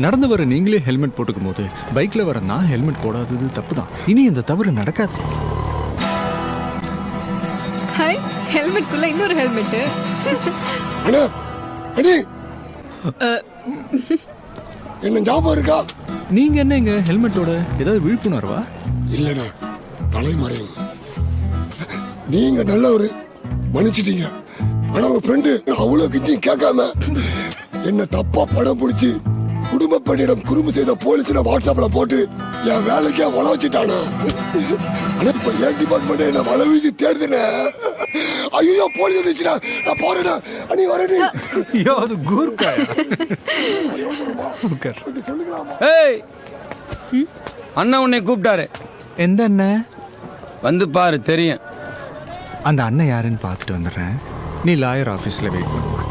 நடந்து வர நீங்களே ஹெல்மெட் போட்டுக்கும் போது பைக்ல வர நான் ஹெல்மெட் போடாதது தப்பு தான். இனி இந்த தவறு நடக்காது. ஹாய், ஹெல்மெட்குள்ள இன்னொரு ஹெல்மெட். அண்ணா அண்ணி என்ன ஞாபகம் இருக்கா? நீங்க என்ன இங்க ஹெல்மெட்டோட ஏதாவது விழிப்புணர்வா? இல்லண்ணா, தலைமறைவு. நீங்க நல்லவரு, மன்னிச்சிட்டீங்க. ஆனா உங்க ஃப்ரெண்டு அவ்வளவு கிஞ்சியும் கேட்காம என்ன தப்பா படம் பிடிச்சி குடும்ப பெண்ணிடம் குறும்பு செய்த போலீஸ் வாட்ஸ்அப்ல போட்டு என் வேலைக்கே வள வச்சுட்டானா. ஆனா இப்ப என் டிபார்ட்மெண்ட் என்ன வள வீசி தேடுதுன. ஐயோ போலீஸ் வந்துச்சுனா நான் போறேன். அண்ணி வரேன். ஐயோ அது கூர்க்கா. ஏய், அண்ணா உன்னை கூப்பிட்டாரு. எந்த அண்ணன்? வந்து பாரு, தெரியும். அந்த அண்ணன் யாருன்னு பார்த்துட்டு வந்துடுறேன். நீ லாயர் ஆஃபீஸில் வெயிட் பண்ணுவ.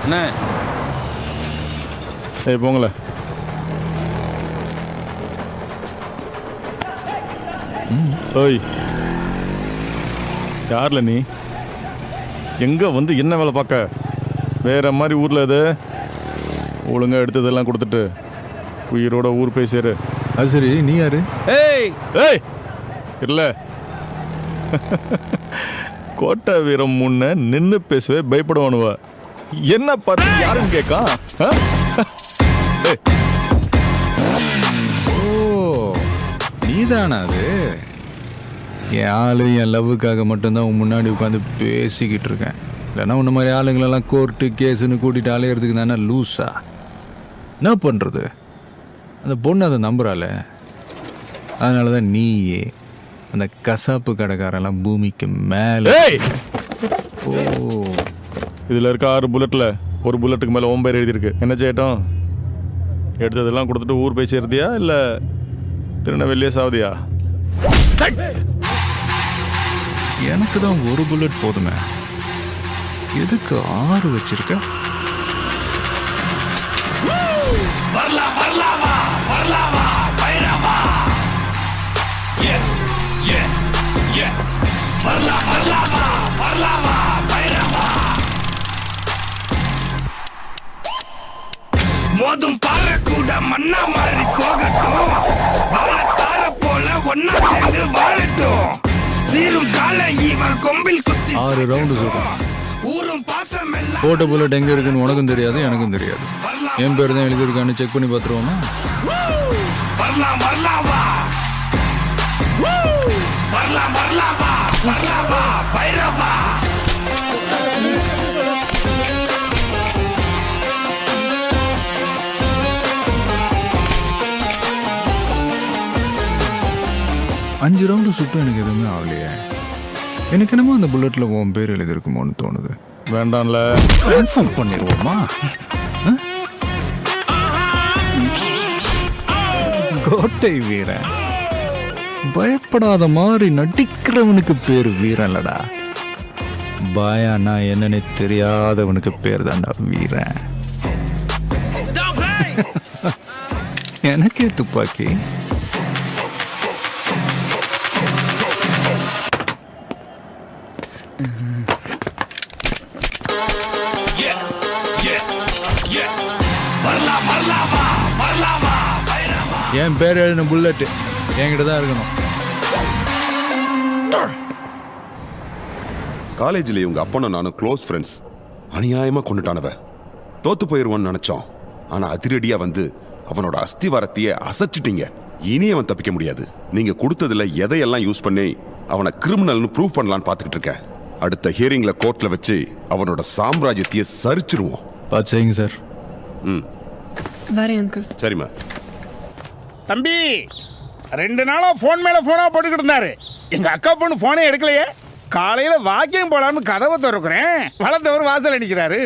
அண்ணே, ஏய் போங்கள. ஓய், யார்ல நீ? எங்க வந்து என்ன வேலை பார்க்க? வேற மாதிரி ஊர்ல இது ஒழுங்கா எடுத்ததெல்லாம் கொடுத்துட்டு உயிரோட ஊர் போய் சேரு. அது சரி, நீ யாரு? ஏய் ஏய் இல்ல, கோட்டை வீரம் முன்ன நின்று பேசவே பயப்படுவானுவ. என்ன பார்த்து யாருன்னு கேட்கா? ஓ, நீதானா அது? என் ஆளு என் லவ்வுக்காக மட்டும்தான் உன் முன்னாடி உட்காந்து பேசிக்கிட்டு இருக்கேன். இல்லைன்னா உன்ன மாதிரி ஆளுங்களெல்லாம் கோர்ட்டு கேஸுன்னு கூட்டிகிட்டு அலையிறதுக்கு தானே லூஸா? என்ன பண்ணுறது? அந்த பொண்ணு அதை நம்புறாள். அதனால தான் நீயே அந்த கசாப்பு கடைக்காரெல்லாம் பூமிக்கு மேலே. ஓ, இதில் இருக்க 6 புல்லட்டில் ஒரு புல்லட்டுக்கு மேலே ஓம்பேர் எழுதியிருக்கு. என்ன செய்யட்டும்? எடுத்ததெல்லாம் கொடுத்துட்டு ஊர் போய் சேர்த்தியா இல்லை திருநெல்வேலியே சாவதியா? எனக்கு தான் ஒரு புல்லட் போதுமே, எதுக்கு 6 வச்சிருக்க? மோதும் பாறை கூட மண்ணா மாறி போகட்டும். வாழத்தார போல ஒன்னா சேர்ந்து வாழட்டும். சீரும் கால இவன் கொம்பில் குத்தி 6 ரவுண்டு சொல்றேன். ஊரும் பாசம் எல்லாம் போட்ட புல்லட் எங்கே இருக்குன்னு உனக்கும் தெரியாது, எனக்கும் தெரியாது. என் பேர் தான் எழுதியிருக்கான்னு செக் பண்ணி பார்த்துருவோமா? வரலாம் வரலாமா, வரலாம் வரலாமா, வரலாமா பைரவா. அஞ்சு ரவுண்டு சுட்டும் எனக்கு எதுவுமே ஆகலையே. எனக்கு என்னமோ அந்த புல்லட்டில் உன் பேர் எழுதியிருக்குமோன்னு தோணுது. வேண்டாம்ல, கன்ஃபார்ம் பண்ணிடுவோமா? கோட்டை வீரன். பயப்படாத மாதிரி நடிக்கிறவனுக்கு பேர் வீரன் இல்லடா. பாயானா என்னன்னு தெரியாதவனுக்கு பேர் தான்டா வீரன். எனக்கே துப்பாக்கி. என் பேர் எழுதின புல்லட்டு என்கிட்ட தான் இருக்கணும். காலேஜில் இவங்க அப்பனும் நானும் க்ளோஸ் ஃப்ரெண்ட்ஸ். அநியாயமாக கொண்டுட்டானவ. தோத்து போயிடுவான்னு நினச்சோம். ஆனால் அதிரடியாக வந்து அவனோட அஸ்திவாரத்தையே அசைச்சிட்டீங்க. இனி அவன் தப்பிக்க முடியாது. நீங்கள் கொடுத்ததில் எதையெல்லாம் யூஸ் பண்ணி அவனை கிரிமினல்னு ப்ரூவ் பண்ணலான்னு பார்த்துக்கிட்டு இருக்கேன். அடுத்த ஹியரிங்கில் கோர்ட்டில் வச்சு அவனோட சாம்ராஜ்யத்தையே சரிச்சிருவோம். பார்த்து செய்யுங்க சார். ம், வரேன் அங்கிள். சரிம்மா. தம்பி, 2 நாளா போன் மேல போனா போட்டுக்கிட்டு இருந்தாரு. எங்க அக்கா பொண்ணு போனே எடுக்கலையே. காலையில வாக்கியம் போலான்னு கதவை திறக்கிறேன், வளர்ந்தவர் வாசல் அடிக்கிறாரு.